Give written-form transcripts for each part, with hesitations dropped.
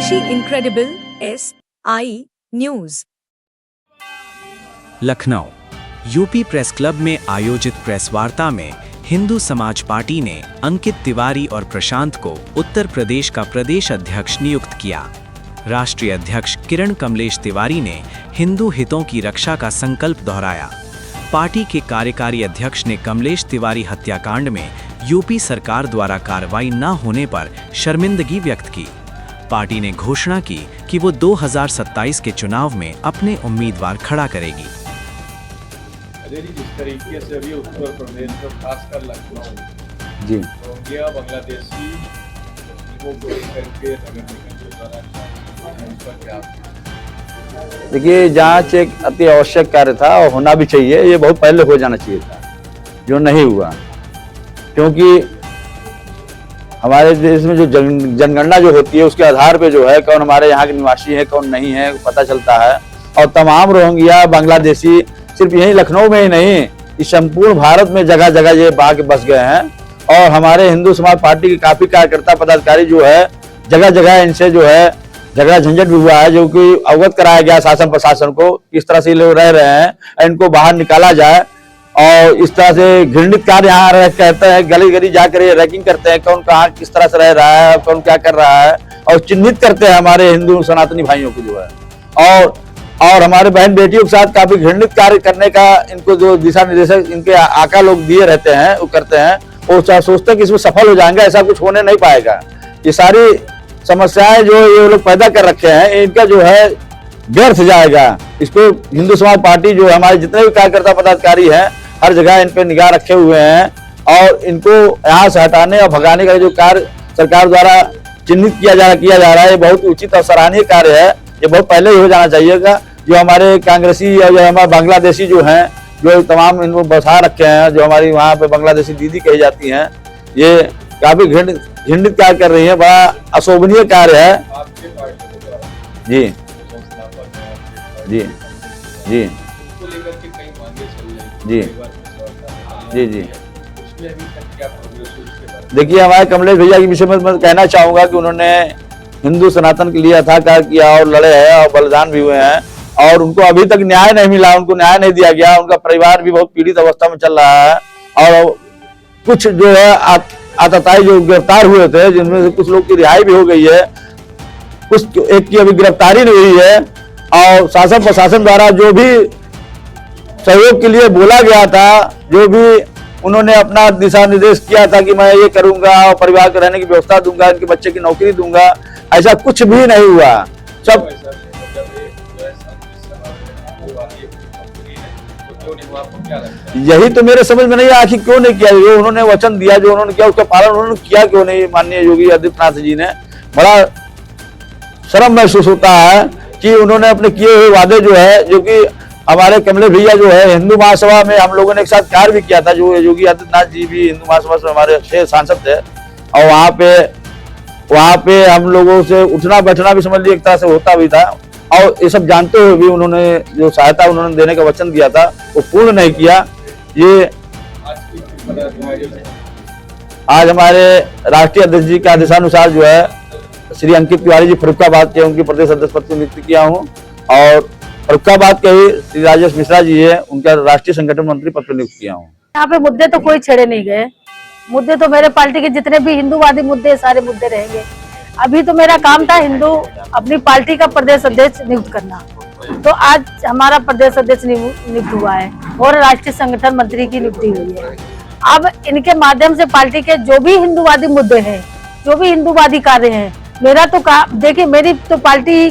स्वदेशी incredible SI news. Lucknow UP press club में आयोजित प्रेस वार्ता में हिंदू समाज पार्टी ने अंकित तिवारी और प्रशांत को उत्तर प्रदेश का प्रदेश अध्यक्ष नियुक्त किया। राष्ट्रीय अध्यक्ष किरण कमलेश तिवारी ने हिंदू हितों की रक्षा का संकल्प दोहराया। पार्टी के कार्यकारी अध्यक्ष ने कमलेश तिवारी हत्याकांड में यूपी सरकार द्वारा कार्रवाई न होने पर शर्मिंदगी व्यक्त की। पार्टी ने घोषणा की कि वो 2027 के चुनाव में अपने उम्मीदवार खड़ा करेगी। जिस तरीके से अभी उत्तर प्रदेश में खासकर लखनऊ जी रोहिंग्या बांग्लादेशी को गोली करके नगर निगम के द्वारा देखिए, जांच एक अति आवश्यक कार्य था और होना भी चाहिए। ये बहुत पहले हो जाना चाहिए था, जो नहीं हुआ, क्योंकि हमारे देश में जो जनगणना जो होती है उसके आधार पे जो है कौन हमारे यहाँ के निवासी है कौन नहीं है पता चलता है। और तमाम रोहिंग्या बांग्लादेशी सिर्फ यही लखनऊ में ही नहीं, इस संपूर्ण भारत में जगह जगह ये आके बस गए हैं। और हमारे हिंदू समाज पार्टी के काफी कार्यकर्ता पदाधिकारी जो है जगह जगह इनसे जो है झगड़ा झंझट भी हुआ है, जो कि अवगत कराया गया शासन प्रशासन को किस तरह से ये लोग रह रहे हैं, इनको बाहर निकाला जाए। और इस तरह से घृणित कार्य यहाँ कहते हैं, गली गली जाकर ये रैकिंग करते हैं, कौन कहाँ किस तरह से रह रहा है, कौन क्या कर रहा है, और चिन्हित करते हैं हमारे हिंदू सनातनी भाइयों को जो है। और हमारे बहन बेटियों के साथ काफी घृणित कार्य करने का इनको जो दिशा निर्देशक इनके आका लोग दिए रहते हैं वो करते हैं। वो सोचते हैं कि इसमें सफल हो जाएंगे, ऐसा कुछ होने नहीं पाएगा। ये सारी समस्याएं जो ये लोग पैदा कर रखे हैं इनका जो है व्यर्थ जाएगा। इसको हिंदू समाज पार्टी जो हमारे जितने भी कार्यकर्ता पदाधिकारी हैं हर जगह इन पे निगाह रखे हुए हैं और इनको यहाँ से हटाने और भगाने का जो कार्य सरकार द्वारा चिन्हित किया जा रहा है, ये बहुत उचित और सराहनीय कार्य है। ये बहुत पहले ही हो जाना चाहिएगा। जो हमारे कांग्रेसी और जो हमारे बांग्लादेशी जो हैं, जो तमाम इनको बसा रखे हैं, जो हमारी वहाँ पे बांग्लादेशी दीदी कही जाती हैं, ये काफी घृणित कार्य कर रही है। बड़ा अशोभनीय कार्य है। जी जी जी जी जी जी देखिए, हमारे कमलेश भैया के विषय में मैं कहना चाहूंगा कि उन्होंने हिंदू सनातन के लिए अथाह कार्य किया और लड़े हैं और बलिदान भी हुए हैं, और उनको अभी तक न्याय नहीं मिला, उनको न्याय नहीं दिया गया। उनका परिवार भी बहुत पीड़ित अवस्था में चल रहा है। और कुछ जो है आतताई जो गिरफ्तार हुए थे, जिनमें से कुछ लोग की रिहाई भी हो गई है, कुछ एक की अभी गिरफ्तारी नहीं हुई है। और शासन प्रशासन द्वारा जो भी सहयोग के लिए बोला गया था, जो भी उन्होंने अपना दिशा निर्देश किया था कि मैं ये करूंगा और परिवार के रहने की व्यवस्था दूंगा, इनके बच्चे की नौकरी दूंगा, ऐसा कुछ भी नहीं हुआ। सब यही तो मेरे समझ में नहीं आया, आखिर क्यों नहीं किया। जो उन्होंने वचन दिया, जो उन्होंने किया, उसका पालन उन्होंने किया क्यों नहीं। माननीय योगी आदित्यनाथ जी ने बड़ा शर्म महसूस होता है कि उन्होंने अपने किए हुए वादे जो है, जो कि हमारे कमलेश भैया जो है हिंदू महासभा में हम लोगों ने एक साथ कार्य भी किया था, जो योगी आदित्यनाथ जी भी हिंदू महासभा से हमारे अच्छे सांसद थे। और वहाँ पे हम लोगों से उठना बैठना भी समझ लीजिए एक तरह से होता भी था। और ये सब जानते हुए भी उन्होंने जो सहायता उन्होंने देने का वचन दिया था वो पूर्ण नहीं किया। ये आज हमारे राष्ट्रीय अध्यक्ष जी के आदेशानुसार जो है श्री अंकित तिवारी जी फर्रुखाबाद के उनकी प्रदेश अध्यक्ष पद को नियुक्त किया हूँ। और फर्रुखाबाद के ही श्री राजेश मिश्रा जी है, उनका राष्ट्रीय संगठन मंत्री पद पर नियुक्त किया हूँ। यहाँ पे मुद्दे तो कोई छेड़े नहीं गए। मुद्दे तो मेरे पार्टी के जितने भी हिंदूवादी मुद्दे सारे मुद्दे रहेंगे। अभी तो मेरा काम था हिंदू अपनी पार्टी का प्रदेश अध्यक्ष नियुक्त करना, तो आज हमारा प्रदेश अध्यक्ष नियुक्त हुआ है और राष्ट्रीय संगठन मंत्री की नियुक्ति हुई है। अब इनके माध्यम से पार्टी के जो भी हिंदूवादी मुद्दे हैं, जो भी हिंदूवादी कार्य हैं, मेरा तो देखिए मेरी तो पार्टी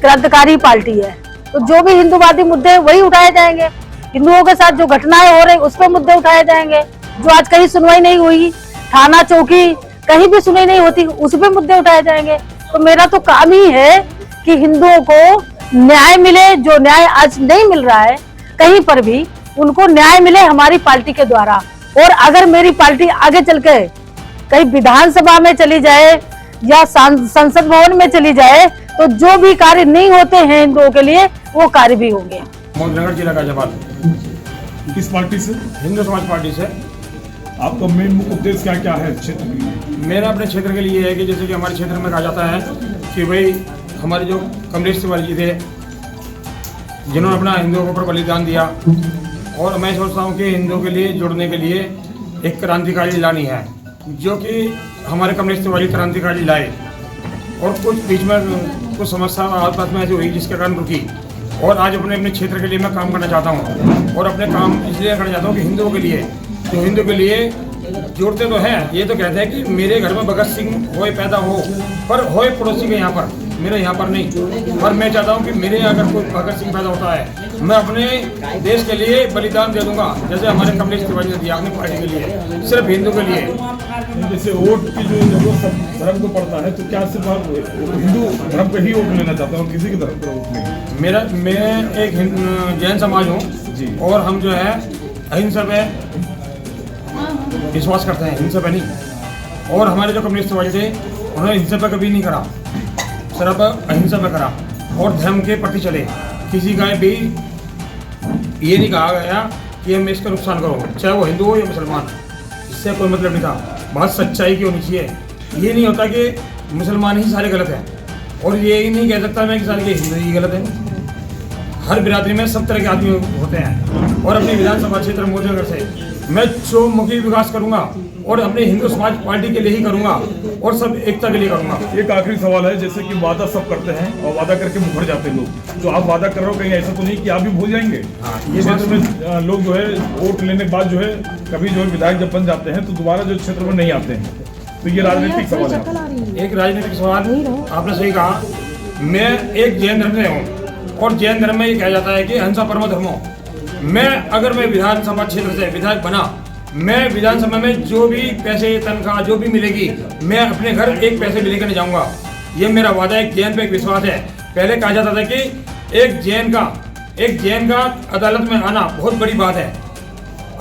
क्रांतिकारी पार्टी है, तो जो भी हिंदूवादी मुद्दे वही उठाए जाएंगे। हिंदुओं के साथ जो घटनाएं हो रही उस पर मुद्दे उठाए जाएंगे। जो आज कहीं सुनवाई नहीं हुई, थाना चौकी कहीं भी सुनवाई नहीं होती, उस पे मुद्दे उठाए जाएंगे। तो मेरा तो काम ही है कि हिंदुओं को न्याय मिले। जो न्याय आज नहीं मिल रहा है कहीं पर भी, उनको न्याय मिले हमारी पार्टी के द्वारा। और अगर मेरी पार्टी आगे चल के कहीं विधानसभा में चली जाए या संसद भवन में चली जाए, तो जो भी कार्य नहीं होते हैं हिंदुओं के लिए वो कार्य भी होंगे। मोहननगर जिला का जवाब किस पार्टी से? हिंदू समाज पार्टी से। आपका मेन मुख्य उद्देश्य क्या क्या है क्षेत्र के लिए? मेरा अपने क्षेत्र के लिए है कि जैसे कि हमारे क्षेत्र में कहा जाता है कि भाई हमारे जो कमलेश तिवारी जी थे जिन्होंने अपना हिंदुओं के ऊपर बलिदान दिया, और मैं सोचता हूँ कि हिंदुओं के लिए जुड़ने के लिए एक क्रांतिकारी लानी है, जो कि हमारे कमलेश तिवारी क्रांतिकारी लाए, और कुछ बीच में कुछ समस्या आपस में ऐसी हुई जिसके कारण रुकी, और आज अपने क्षेत्र के लिए मैं काम करना चाहता हूँ, और अपने काम इसलिए करना चाहता हूँ कि हिंदुओं के लिए, जो हिंदुओं के लिए जोड़ते तो हैं, ये तो कहते हैं कि मेरे घर में भगत सिंह होए पैदा हो, पर होए पड़ोसी के यहाँ पर, मेरे यहाँ पर नहीं। पर मैं चाहता हूँ कि मेरे अगर कोई भगत सिंह पैदा होता है, मैं अपने देश के लिए बलिदान दे दूंगा, जैसे हमारे कमलेश तिवारी ने दिया अपनी पार्टी के लिए, सिर्फ हिंदू के लिए। जैसे वोट की जो जरूरत सब धर्म को पड़ता है, तो क्या सिर्फ आप हिंदू धर्म पे ही वोट लेना चाहते हैं और किसी के धर्म पर वोट नहीं? मैं एक जैन समाज हूँ जी, और हम जो है अहिंसा पे विश्वास करते हैं, हिंसा पे नहीं। और हमारे जो कम्युनिस्ट तिवारी थे उन्होंने हिंसा पे कभी नहीं करा, सिर्फ अहिंसा पे करा, और धर्म के प्रति चले। किसी का भी ये नहीं कहा गया कि हम इसका नुकसान करो, चाहे वो हिंदू हो या मुसलमान, इससे कोई मतलब नहीं था। बात सच्चाई की होनी चाहिए। ये नहीं होता कि मुसलमान ही सारे गलत हैं, और ये ही नहीं कह सकता मैं कि सारे के हिंदू ही गलत हैं। हर बिरादरी में सब तरह के आदमी होते हैं, और अपने विधानसभा क्षेत्र मोदीनगर से मैं चौमुखी विकास करूंगा, और अपने हिंदू समाज पार्टी के लिए ही करूंगा, और सब एकता के लिए करूंगा। एक आखिरी सवाल है, जैसे कि वादा सब करते हैं और वादा करके मुकर जाते हैं लोग, तो आप वादा कर रहे हो, कहीं ऐसा तो नहीं कि आप भी भूल जाएंगे? ये क्षेत्र में लोग जो है वोट लेने के बाद जो है कभी जो है विधायक जब बन जाते हैं तो दोबारा जो क्षेत्र में नहीं आते हैं, तो ये राजनीतिक सवाल है। एक राजनीतिक सवाल आपने सही कहा। मैं एक जैन धर्म से हूँ, और जैन धर्म में ये कहा जाता है कि अहिंसा परमो धर्मो। अगर मैं विधानसभा क्षेत्र से विधायक बना, मैं विधानसभा में जो भी पैसे तनख्वाह जो भी मिलेगी, मैं अपने घर एक पैसे भी लेकर नहीं जाऊंगा। ये मेरा वादा है, एक जैन पे एक विश्वास है। पहले कहा जाता था कि एक जैन का अदालत में आना बहुत बड़ी बात है।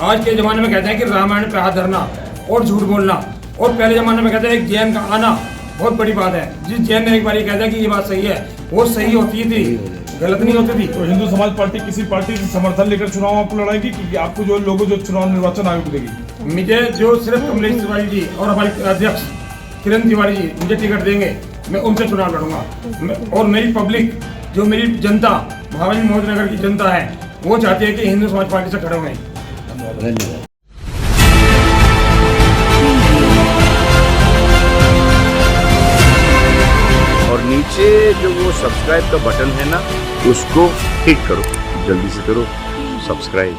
आज के ज़माने में कहते हैं कि रामायण पे हाथ धरना और झूठ बोलना, और पहले ज़माने में कहते हैं एक जैन का आना बहुत बड़ी बात है। जिस जैन ने एक बार ये कहता है कि ये बात सही है, वो सही होती थी, गलत नहीं होती थी। तो हिंदू समाज पार्टी किसी पार्टी से समर्थन लेकर चुनाव आपको लड़ाएगी कि आपको जो लोगों जो चुनाव निर्वाचन आयोग देगी? मुझे जो सिर्फ कमलेश तिवारी जी और हमारे अध्यक्ष किरण तिवारी जी मुझे टिकट देंगे, मैं उनसे चुनाव लड़ूंगा। और मेरी पब्लिक, जो मेरी जनता, महाराज मोदीनगर की जनता है, वो चाहती है कि हिंदू समाज पार्टी से खड़े हुए। धन्यवाद। और नीचे जो वो सब्सक्राइब का बटन है ना, उसको हिट करो, जल्दी से करो सब्सक्राइब।